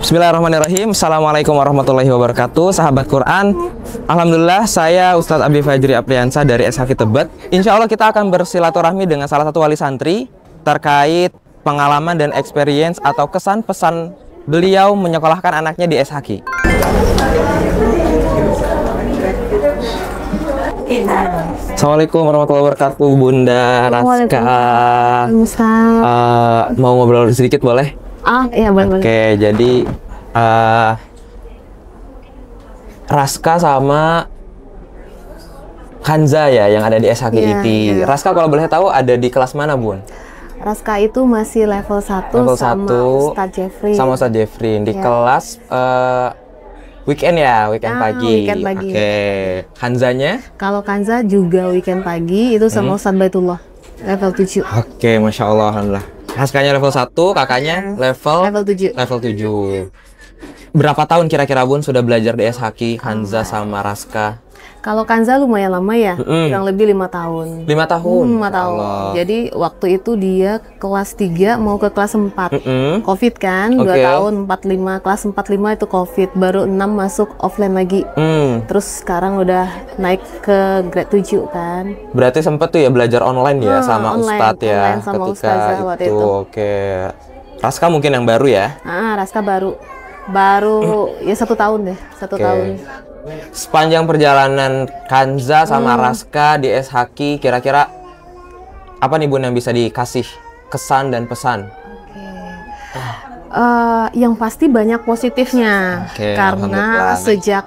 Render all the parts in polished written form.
Bismillahirrahmanirrahim. Assalamualaikum warahmatullahi wabarakatuh. Sahabat Quran, Alhamdulillah saya Ustadz Abi Fajri Apriansa dari SHQ Tebet. Insya Allah kita akan bersilaturahmi dengan salah satu wali santri terkait pengalaman dan experience atau kesan pesan beliau menyekolahkan anaknya di SHQ. Assalamualaikum warahmatullahi wabarakatuh, Bunda Raska. Mau ngobrol sedikit boleh? Iya boleh. Oke, jadi Raska sama Kanza ya yang ada di SHQ IT. Iya. Raska kalau boleh tahu ada di kelas mana, Bun? Raska itu masih level 1 sama Ustadz Jeffrey. Sama Ustadz Jeffrey di kelas weekend ya, weekend pagi. Weekend pagi. Oke. Kanzanya? Kalau Kanza juga weekend pagi itu sama Ustadz Baitullah level 7. Oke, Masya Allah, Alhamdulillah. Raskanya level 1, kakaknya level 7. Level 7. Berapa tahun kira-kira, Bun, sudah belajar di SHQ, Kanza sama Raska? Kalau Kanza lumayan lama ya, kurang lebih 5 tahun. 5 tahun? 5 tahun. Jadi waktu itu dia kelas 3 mau ke kelas 4. Covid kan, 2 tahun, 45. Kelas 45 itu Covid, baru 6 masuk offline lagi. Terus sekarang udah naik ke grade 7 kan. Berarti sempet tuh ya belajar online ya sama online, Ustadz ya online sama ketika Ustazah waktu itu. Oke. Raska mungkin yang baru ya? Raska baru ya 1 tahun deh, 1 tahun. Sepanjang perjalanan Kanza sama Raska di SHQ, kira-kira apa nih, Bun, yang bisa dikasih kesan dan pesan? Yang pasti banyak positifnya, karena sejak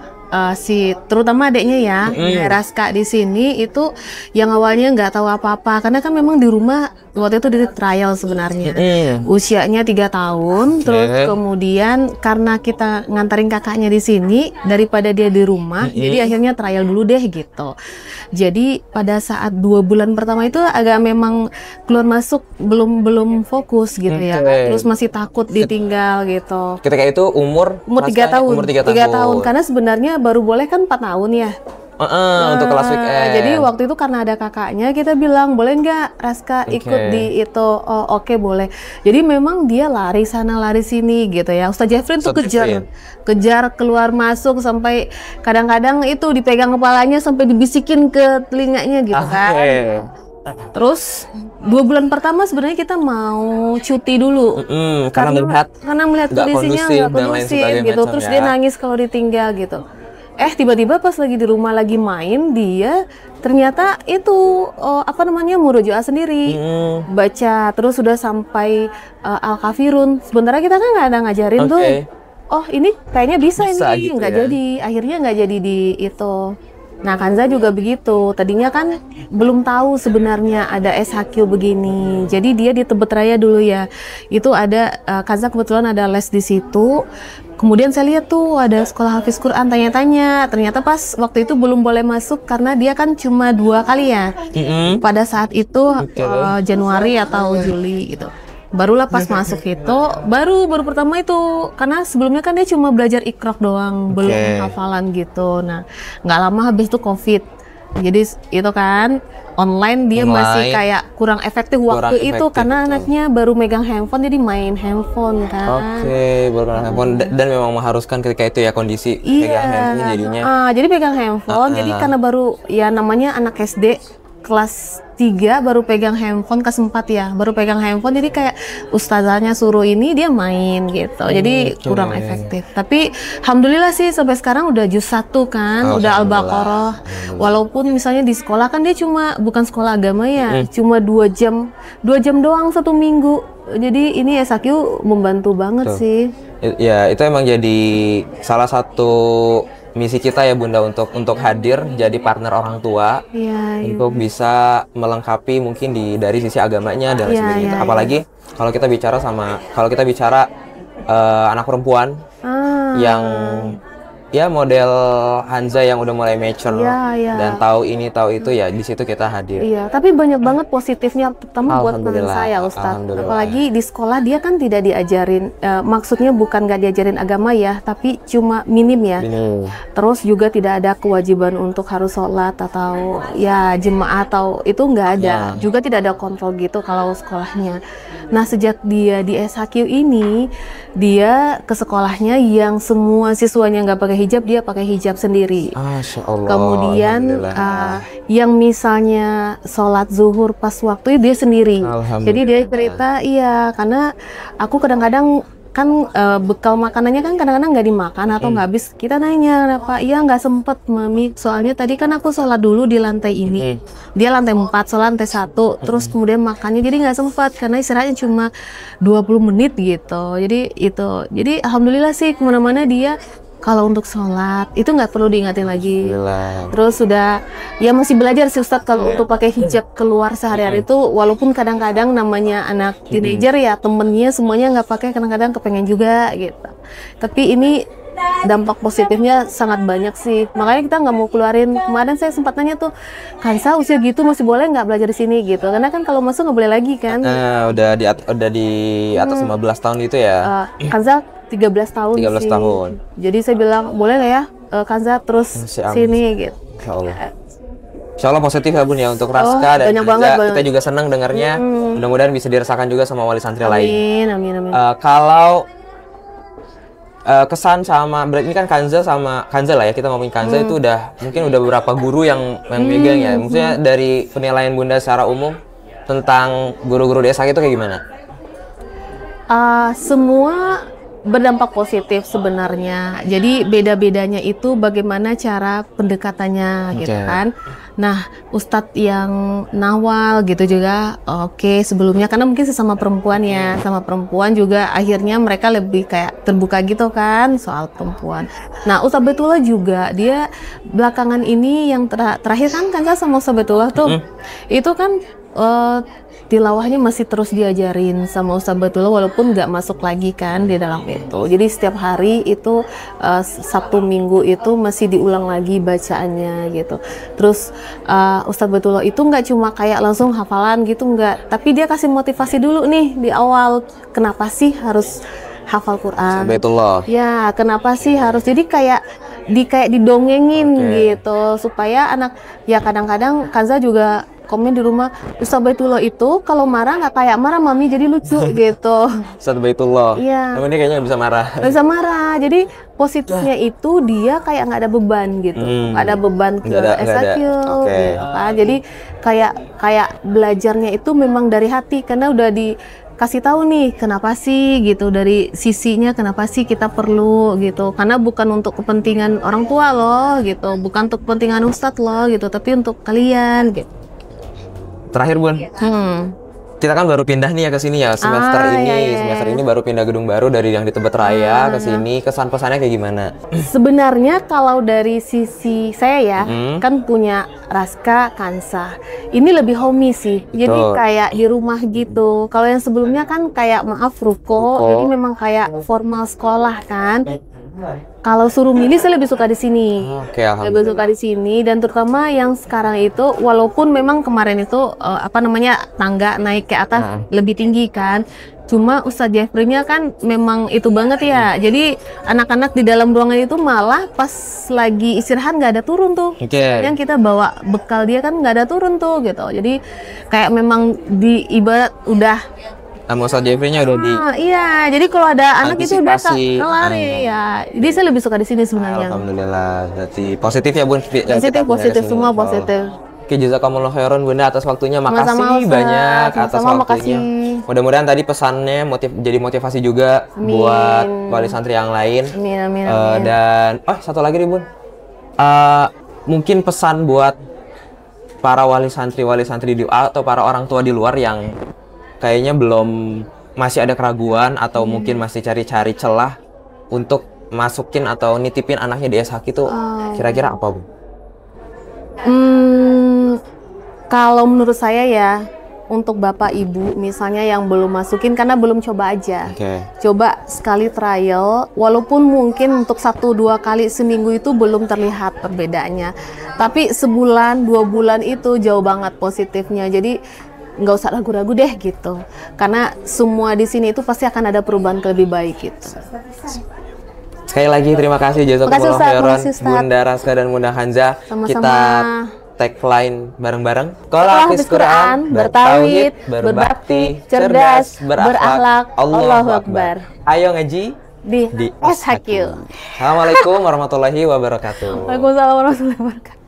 terutama adiknya ya, Raska di sini itu yang awalnya nggak tahu apa-apa, karena kan memang di rumah waktu itu di trial sebenarnya, usianya 3 tahun, terus kemudian karena kita ngantarin kakaknya di sini daripada dia di rumah, jadi akhirnya trial dulu deh gitu. Jadi pada saat 2 bulan pertama itu agak memang keluar masuk belum fokus gitu ya, terus masih takut ditinggal gitu. Ketika itu umur 3 tahun. Umur 3 tahun, karena sebenarnya baru boleh kan 4 tahun ya. Untuk kelas weekend. Jadi waktu itu karena ada kakaknya, kita bilang boleh nggak Raska ikut di itu? Oh oke, boleh. Jadi memang dia lari sana lari sini gitu ya. Ustadz Jeffrey tuh kejar keluar masuk sampai kadang-kadang itu dipegang kepalanya sampai dibisikin ke telinganya gitu kan. Terus 2 bulan pertama sebenarnya kita mau cuti dulu, karena melihat kondisinya nggak kondusif gitu. Terus dia nangis kalau ditinggal gitu. Tiba-tiba pas lagi di rumah lagi main, dia ternyata itu murojaah sendiri, baca terus sudah sampai Al-Kafirun. Sebenarnya kita kan nggak ada ngajarin tuh. Oh ini kayaknya bisa ini gitu nggak ya? Jadi akhirnya nggak jadi di itu. Nah Kanza juga begitu, tadinya kan belum tahu sebenarnya ada SHQ begini, jadi dia di Tebet Raya dulu ya, itu ada Kanza kebetulan ada les di situ. Kemudian saya lihat tuh ada sekolah Hafiz Quran, tanya-tanya, ternyata pas waktu itu belum boleh masuk karena dia kan cuma 2 kali ya, pada saat itu Januari atau Juli gitu. Barulah pas masuk itu, baru pertama itu, karena sebelumnya kan dia cuma belajar ikrok doang, belum hafalan gitu. Nah, nggak lama habis itu Covid. Jadi itu kan online dia masih kayak kurang efektif waktu itu karena anaknya baru megang handphone, jadi main handphone kan. Baru megang handphone dan memang mengharuskan ketika itu ya kondisi pegang handphone jadinya. Jadi pegang handphone, jadi karena baru ya namanya anak SD kelas 3 baru pegang handphone, kelas 4 ya baru pegang handphone, jadi kayak ustazahnya suruh ini dia main gitu, jadi kurang efektif. Tapi alhamdulillah sih sampai sekarang udah juz 1 kan, udah Al-Baqarah. Walaupun misalnya di sekolah kan dia bukan sekolah agama ya, cuma 2 jam doang 1 minggu. Jadi ini SHQ membantu banget sih. Ya itu emang jadi salah satu misi kita ya Bunda, untuk hadir jadi partner orang tua, untuk bisa melengkapi mungkin dari sisi agamanya dan sebagainya. Apalagi kalau kita bicara anak perempuan yang ya model Hanza yang udah mulai mature Iya. dan tahu ini tahu itu, ya di situ kita hadir. Iya, tapi banyak banget positifnya terutama buat teman saya, Ustadz. Apalagi di sekolah dia kan tidak diajarin, maksudnya bukan nggak diajarin agama ya, tapi cuma minim ya. Terus juga tidak ada kewajiban untuk harus sholat atau ya jemaah atau itu nggak ada. Juga tidak ada kontrol gitu kalau sekolahnya. Nah, sejak dia di SHQ ini, dia ke sekolahnya yang semua siswanya nggak pakai hijab, dia pakai hijab sendiri. Masya Allah. Kemudian yang misalnya sholat zuhur pas waktu itu dia sendiri. Jadi dia cerita, iya karena aku kadang-kadang kan bekal makanannya kan kadang-kadang nggak dimakan atau nggak habis. Kita nanya kenapa? Iya nggak sempet Mami, soalnya tadi kan aku sholat dulu di lantai ini, dia lantai 4, sholat lantai 1, terus kemudian makannya jadi nggak sempat karena istirahatnya cuma 20 menit gitu. Jadi alhamdulillah sih kemana-mana dia kalau untuk sholat itu nggak perlu diingatin lagi. Terus sudah ya masih belajar sih Ustadz kalau untuk pakai hijab keluar sehari-hari itu, walaupun kadang-kadang namanya anak teenager ya temennya semuanya nggak pakai, kadang-kadang kepengen juga gitu. Tapi ini dampak positifnya sangat banyak sih, makanya kita nggak mau keluarin. Kemarin saya sempat nanya tuh, Kansa usia gitu masih boleh nggak belajar di sini gitu, karena kan kalau masuk nggak boleh lagi kan. Udah di atas 15 tahun gitu ya. Kansa 13 tahun 13 sih. tahun. Jadi saya bilang boleh nggak ya Kansa terus sini gitu. Insya Allah. Insya Allah positif ya Bun ya untuk Raska dan kita juga senang dengarnya. Mudah-mudahan bisa dirasakan juga sama wali santri lain. Amin. Kalau kesan sama, berarti ini kan Kanza lah ya, kita ngomongin Kanza itu mungkin udah beberapa guru yang megang ya. Maksudnya dari penilaian Bunda secara umum tentang guru-guru di SHQ itu kayak gimana? Semua berdampak positif sebenarnya. Jadi beda-bedanya itu bagaimana cara pendekatannya gitu kan. Nah, Ustadz yang nawal gitu juga sebelumnya karena mungkin sesama perempuan ya, sama perempuan juga akhirnya mereka lebih kayak terbuka gitu kan soal perempuan. Nah, Ustadz Baitullah juga dia belakangan ini yang terakhir kan sama Ustadz Baitullah tuh itu kan tilawahnya masih terus diajarin sama Ustadz Baitullah walaupun nggak masuk lagi kan di dalam itu. Jadi setiap hari itu Sabtu Minggu itu masih diulang lagi bacaannya gitu. Terus Ustadz Baitullah itu nggak cuma kayak langsung hafalan gitu, nggak. Tapi dia kasih motivasi dulu nih di awal. Kenapa sih harus hafal Quran? Baitullah. Ya, kenapa sih harus? Jadi kayak didongengin gitu supaya anak ya kadang-kadang Kanza juga komen di rumah, Ustadz Baitullah itu kalau marah nggak kayak marah Mami, jadi lucu gitu. Ustadz Baitullah. Iya. Tapi ini kayaknya nggak bisa marah. Nggak bisa marah. Jadi positifnya itu dia kayak nggak ada beban gitu, nggak ada beban ke SHQ. Gitu kan. Jadi kayak belajarnya itu memang dari hati karena udah dikasih tahu nih kenapa sih gitu, dari sisinya kenapa sih kita perlu gitu, karena bukan untuk kepentingan orang tua loh gitu, bukan untuk kepentingan Ustadz loh gitu, tapi untuk kalian gitu. Terakhir Bun, kita kan baru pindah nih ya ke sini ya semester ini baru pindah gedung baru dari yang di Tebet Raya ke sini. Kesan pesannya kayak gimana? Sebenarnya kalau dari sisi saya ya, kan punya Raska, Kansa. Ini lebih homey sih. Jadi kayak di rumah gitu. Kalau yang sebelumnya kan kayak ruko. Ini memang kayak formal sekolah kan. Kalau suruh milih saya lebih suka di sini. Lebih suka di sini, dan terutama yang sekarang itu walaupun memang kemarin itu tangga naik ke atas lebih tinggi kan. Cuma Ustadz Jeffrey-nya kan memang itu banget ya. Jadi anak-anak di dalam ruangan itu malah pas lagi istirahat nggak ada turun tuh. Yang kita bawa bekal dia kan nggak ada turun tuh gitu. Jadi kayak memang di ibarat udah sama Ustadz Jeffrey-nya udah iya, jadi kalau ada anak itu udah lari ya. Jadi saya lebih suka di sini sebenarnya. Alhamdulillah, berarti positif ya Bun. Positif semua positif. Oke, jazakumullah khairan Bunda atas waktunya. Makasih banyak atas waktunya. Mudah-mudahan tadi pesannya jadi motivasi juga buat wali santri yang lain. Amin. Dan satu lagi nih Bun. Mungkin pesan buat para wali santri atau para orang tua di luar yang kayaknya masih ada keraguan atau mungkin masih cari-cari celah untuk masukin atau nitipin anaknya di SHQ itu kira-kira apa Bu? Kalau menurut saya ya, untuk bapak ibu misalnya yang belum masukin karena belum coba aja. Oke. Coba sekali trial, walaupun mungkin untuk 1-2 kali seminggu itu belum terlihat perbedaannya. Tapi sebulan, 2 bulan itu jauh banget positifnya. Jadi nggak usah ragu-ragu deh gitu. Karena semua di sini itu pasti akan ada perubahan ke lebih baik gitu. Sekali lagi terima kasih jazakumullah khairan Bunda Raska dan Bunda Hanza. Sama-sama. Kita tagline bareng-bareng. Kalau Hafiz Quran, bertauhid, berbakti, cerdas, berakhlak, Allahu Akbar. Ayo ngaji di SHQ. Assalamualaikum warahmatullahi wabarakatuh. Waalaikumsalam warahmatullahi wabarakatuh.